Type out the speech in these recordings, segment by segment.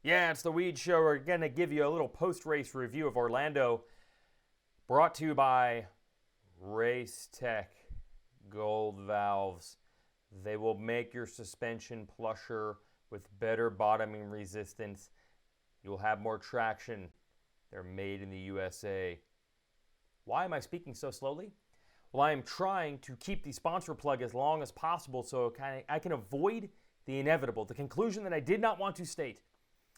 Yeah, it's the Weege Show. We're going to give you a little post-race review of Orlando, brought to you by Race Tech Gold Valves. They will make your suspension plusher with better bottoming resistance. You'll have more traction. They're made in the USA. Why am I speaking so slowly? Well, I am trying to keep the sponsor plug as long as possible so I can avoid the inevitable, the conclusion that I did not want to state.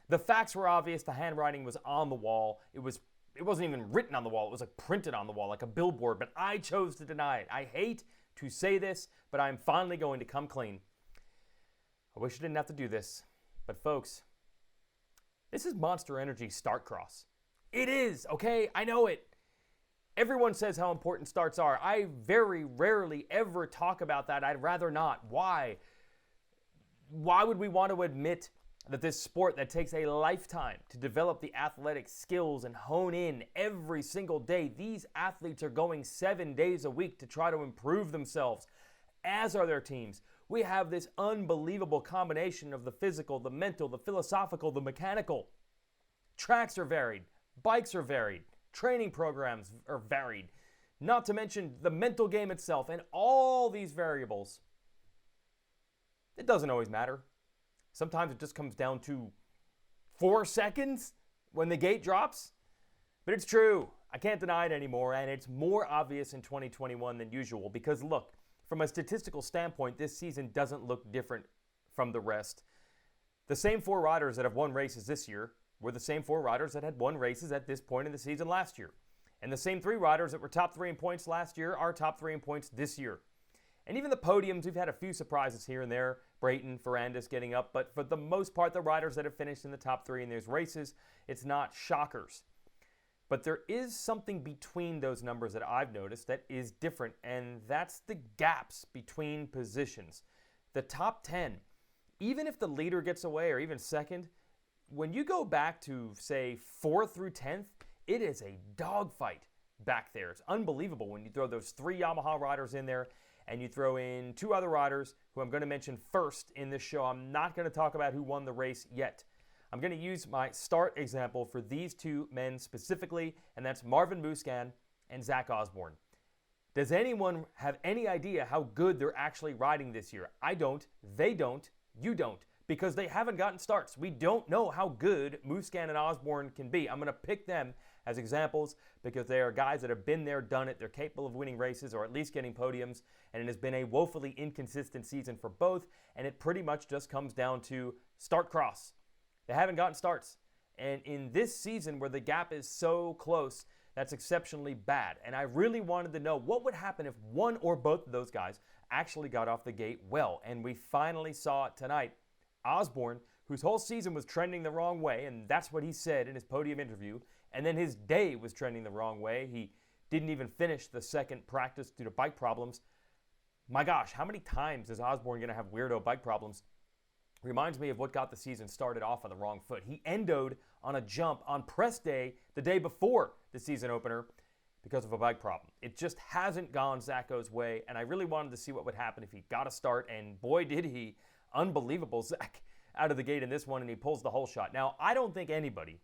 The facts were obvious. The handwriting was on the wall. It wasn't even written on the wall. It was like printed on the wall like a billboard, but I chose to deny it. I hate to say this, but I'm finally going to come clean. I wish I didn't have to do this, but folks, this is Monster Energy Startcross. It is, okay? I know it. Everyone says how important starts are. I very rarely ever talk about that. I'd rather not. Why? Why would we want to admit that this sport that takes a lifetime to develop the athletic skills and hone in every single day, these athletes are going 7 days a week to try to improve themselves, as are their teams. We have this unbelievable combination of the physical, the mental, the philosophical, the mechanical. Tracks are varied, bikes are varied, training programs are varied, not to mention the mental game itself and all these variables. It doesn't always matter. Sometimes it just comes down to 4 seconds when the gate drops. But it's true. I can't deny it anymore, and it's more obvious in 2021 than usual because, look, from a statistical standpoint, this season doesn't look different from the rest. The same 4 riders that have won races this year were the same 4 riders that had won races at this point in the season last year. And the same 3 riders that were top 3 in points last year are top 3 in points this year. And even the podiums, we've had a few surprises here and there. Brayton, Ferrandis getting up. But for the most part, the riders that have finished in the top 3 in those races, it's not shockers. But there is something between those numbers that I've noticed that is different, and that's the gaps between positions. The top 10, even if the leader gets away or even second, when you go back to, say, 4th through 10th, it is a dogfight back there. It's unbelievable when you throw those 3 Yamaha riders in there and you throw in 2 other riders who I'm going to mention first in this show. I'm not going to talk about who won the race yet. I'm going to use my start example for these 2 men specifically, and that's Marvin Musquin and Zach Osborne. Does anyone have any idea how good they're actually riding this year? I don't. They don't. You don't. Because they haven't gotten starts. We don't know how good Musquin and Osborne can be. I'm going to pick them as examples because they are guys that have been there, done it. They're capable of winning races or at least getting podiums. And it has been a woefully inconsistent season for both. And it pretty much just comes down to Startcross. They haven't gotten starts. And in this season where the gap is so close, that's exceptionally bad. And I really wanted to know what would happen if one or both of those guys actually got off the gate well. And we finally saw it tonight. Osborne, whose whole season was trending the wrong way, and that's what he said in his podium interview, and then his day was trending the wrong way. He didn't even finish the second practice due to bike problems. My gosh, how many times is Osborne going to have weirdo bike problems? Reminds me of what got the season started off on the wrong foot. He endoed on a jump on press day the day before the season opener because of a bike problem. It just hasn't gone Zacho's way, and I really wanted to see what would happen if he got a start, and boy did he. Unbelievable Zach out of the gate in this one, and he pulls the whole shot. Now, I don't think anybody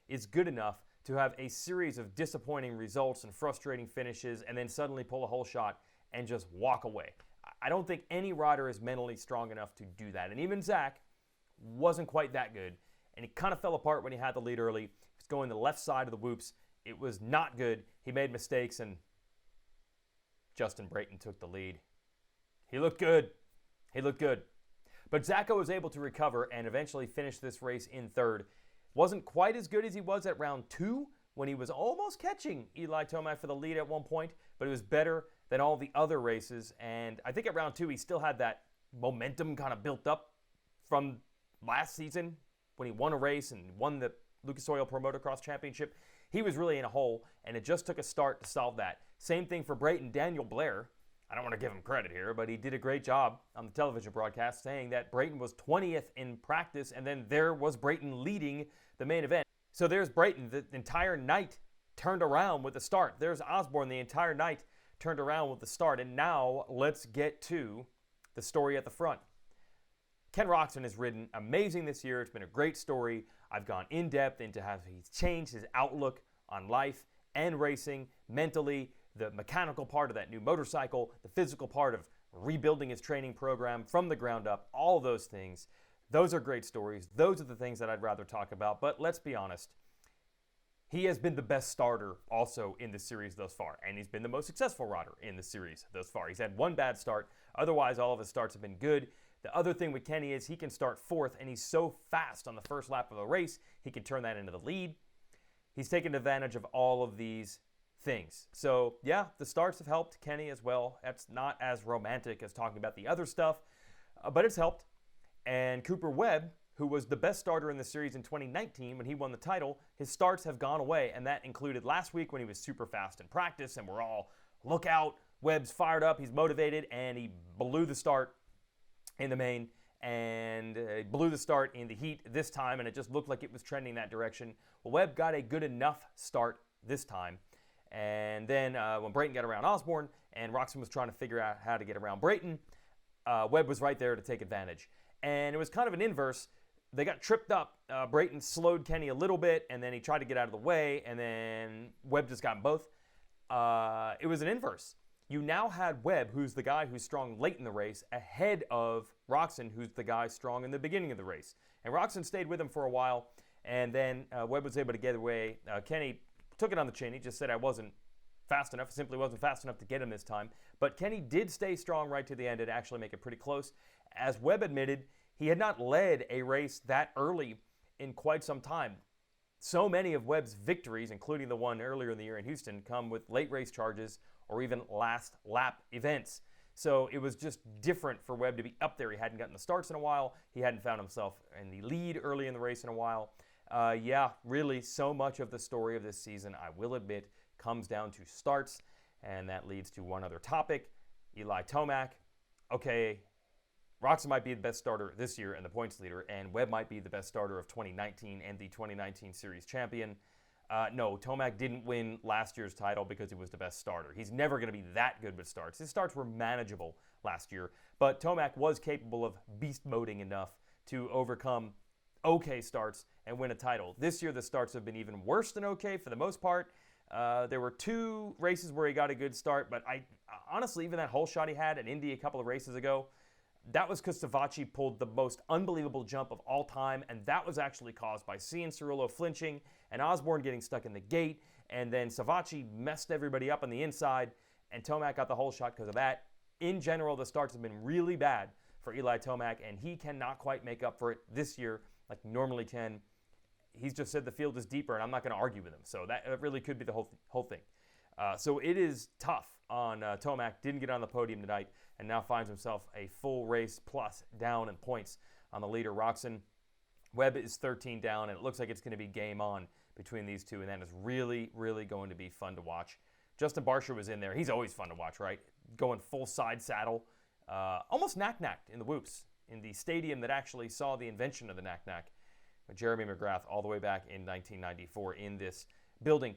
is good enough to have a series of disappointing results and frustrating finishes and then suddenly pull a whole shot and just walk away. I don't think any rider is mentally strong enough to do that. And even Zach wasn't quite that good, and he kind of fell apart when he had the lead early. He was going the left side of the whoops. It was not good. He made mistakes, and Justin Brayton took the lead. He looked good. He looked good. But Zacho was able to recover and eventually finish this race in 3rd. Wasn't quite as good as he was at round 2 when he was almost catching Eli Tomac for the lead at one point, but it was better than all the other races. And I think at round 2 he still had that momentum kind of built up from last season when he won a race and won the Lucas Oil Pro Motocross Championship. He was really in a hole, and it just took a start to solve that. Same thing for Brayton. Daniel Blair, I don't want to give him credit here, but he did a great job on the television broadcast saying that Brayton was 20th in practice, and then there was Brayton leading the main event. So there's Brayton. The entire night turned around with the start. There's Osborne. The entire night turned around with the start. And now let's get to the story at the front. Ken Roczen has ridden amazing this year. It's been a great story. I've gone in depth into how he's changed his outlook on life and racing, mentally, the mechanical part of that new motorcycle, the physical part of rebuilding his training program from the ground up, all of those things. Those are great stories. Those are the things that I'd rather talk about. But let's be honest, he has been the best starter also in the series thus far, and he's been the most successful rider in the series thus far. He's had one bad start. Otherwise, all of his starts have been good. The other thing with Kenny is he can start fourth, and he's so fast on the first lap of a race, he can turn that into the lead. He's taken advantage of all of these things. So, yeah, the starts have helped Kenny as well. That's not as romantic as talking about the other stuff, but it's helped. And Cooper Webb, who was the best starter in the series in 2019 when he won the title, his starts have gone away, and that included last week when he was super fast in practice, and we're all, look out, Webb's fired up, he's motivated, and he blew the start in the main, and blew the start in the heat this time, and it just looked like it was trending that direction. Well, Webb got a good enough start this time, and then when Brayton got around Osborne, and Roczen was trying to figure out how to get around Brayton, Webb was right there to take advantage. And it was kind of an inverse. They got tripped up. Brayton slowed Kenny a little bit, and then he tried to get out of the way, and then Webb just got them both. It was an inverse. You now had Webb, who's the guy who's strong late in the race, ahead of Roczen, who's the guy strong in the beginning of the race. And Roczen stayed with him for a while, and then Webb was able to get away. Kenny took it on the chin. He just said, I wasn't fast enough. Simply wasn't fast enough to get him this time. But Kenny did stay strong right to the end and actually make it pretty close. As Webb admitted, he had not led a race that early in quite some time. So many of Webb's victories, including the one earlier in the year in Houston, come with late race charges or even last lap events. So it was just different for Webb to be up there. He hadn't gotten the starts in a while. He hadn't found himself in the lead early in the race in a while. Yeah, really, so much of the story of this season, I will admit, comes down to starts, and that leads to one other topic, Eli Tomac. Okay, Roczen might be the best starter this year and the points leader, and Webb might be the best starter of 2019 and the 2019 series champion. No, Tomac didn't win last year's title because he was the best starter. He's never going to be that good with starts. His starts were manageable last year, but Tomac was capable of beast moding enough to overcome okay starts and win a title. This year, the starts have been even worse than okay for the most part. There were 2 races where he got a good start, but honestly, even that whole shot he had at Indy a couple of races ago, that was because Savacci pulled the most unbelievable jump of all time, and that was actually caused by Cianciarulo flinching and Osborne getting stuck in the gate, and then Savacci messed everybody up on the inside, and Tomac got the whole shot because of that. In general, the starts have been really bad for Eli Tomac, and he cannot quite make up for it this year like he normally can. He's just said the field is deeper, and I'm not going to argue with him, so that really could be the whole thing. So it is tough on Tomac. Didn't get on the podium tonight, and now finds himself a full race plus down in points on the leader, Roczen. Webb is 13 down, and it looks like it's going to be game on between these two, and that is really, really going to be fun to watch. Justin Barcia was in there. He's always fun to watch, right? Going full side saddle. Almost knack-knacked in the whoops, in the stadium that actually saw the invention of the knack-knack. Jeremy McGrath all the way back in 1994 in this building.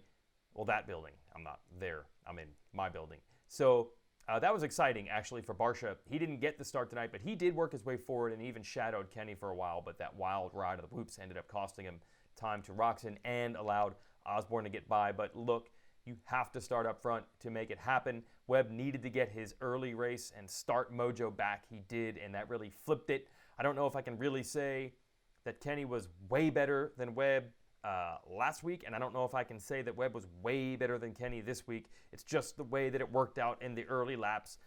Well, that building. I'm not there. I'm in my building. So that was exciting, actually, for Barcia. He didn't get the start tonight, but he did work his way forward and even shadowed Kenny for a while, but that wild ride of the whoops ended up costing him time to Roczen and allowed Osborne to get by. But look, you have to start up front to make it happen. Webb needed to get his early race and start mojo back. He did, and that really flipped it. I don't know if I can really say that Kenny was way better than Webb last week, and I don't know if I can say that Webb was way better than Kenny this week. It's just the way that it worked out in the early laps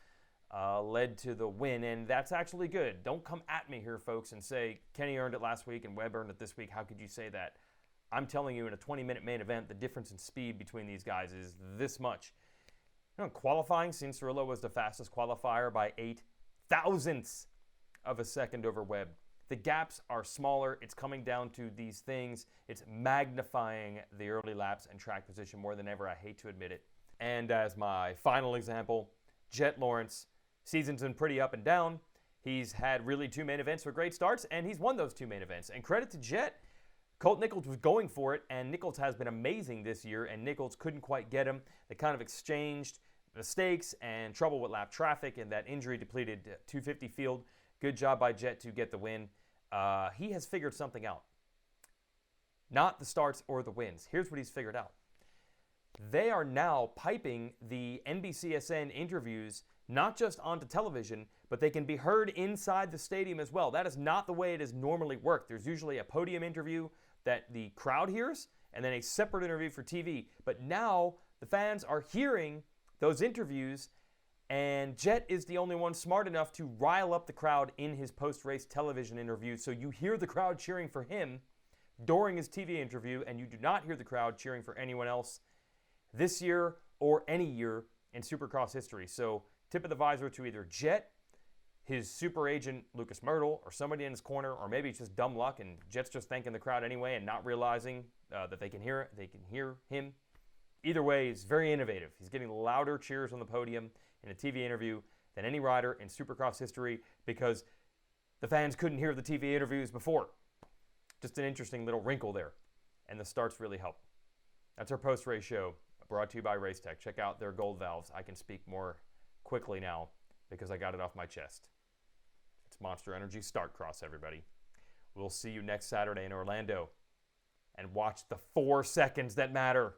led to the win, and that's actually good. Don't come at me here, folks, and say Kenny earned it last week and Webb earned it this week. How could you say that? I'm telling you, in a 20-minute main event, the difference in speed between these guys is this much. You know, in qualifying, Cianciarulo was the fastest qualifier by 8 thousandths of a second over Webb. The gaps are smaller. It's coming down to these things. It's magnifying the early laps and track position more than ever. I hate to admit it. And as my final example, Jet Lawrence. Season's been pretty up and down. He's had really 2 main events with great starts, and he's won those 2 main events. And credit to Jet. Colt Nichols was going for it, and Nichols has been amazing this year, and Nichols couldn't quite get him. They kind of exchanged mistakes and trouble with lap traffic and that injury-depleted 250 field. Good job by Jet to get the win. He has figured something out. not the starts or the wins. Here's what he's figured out. They are now piping the NBCSN interviews not just onto television, but they can be heard inside the stadium as well. That is not the way it has normally worked. There's usually a podium interview that the crowd hears, and then a separate interview for TV. But now the fans are hearing those interviews, and Jet is the only one smart enough to rile up the crowd in his post-race television interview. So you hear the crowd cheering for him during his TV interview, and you do not hear the crowd cheering for anyone else this year or any year in Supercross history. So tip of the visor to either Jet, his super agent Lucas Myrtle, or somebody in his corner, or maybe it's just dumb luck and Jet's just thanking the crowd anyway and not realizing that they can hear him. Either way, he's very innovative. He's getting louder cheers on the podium in a TV interview than any rider in Supercross history because the fans couldn't hear the TV interviews before. Just an interesting little wrinkle there, and the starts really help. That's our post-race show, brought to you by Racetech. Check out their gold valves. I can speak more quickly now because I got it off my chest. It's Monster Energy Startcross, everybody. We'll see you next Saturday in Orlando. And watch the 4 seconds that matter.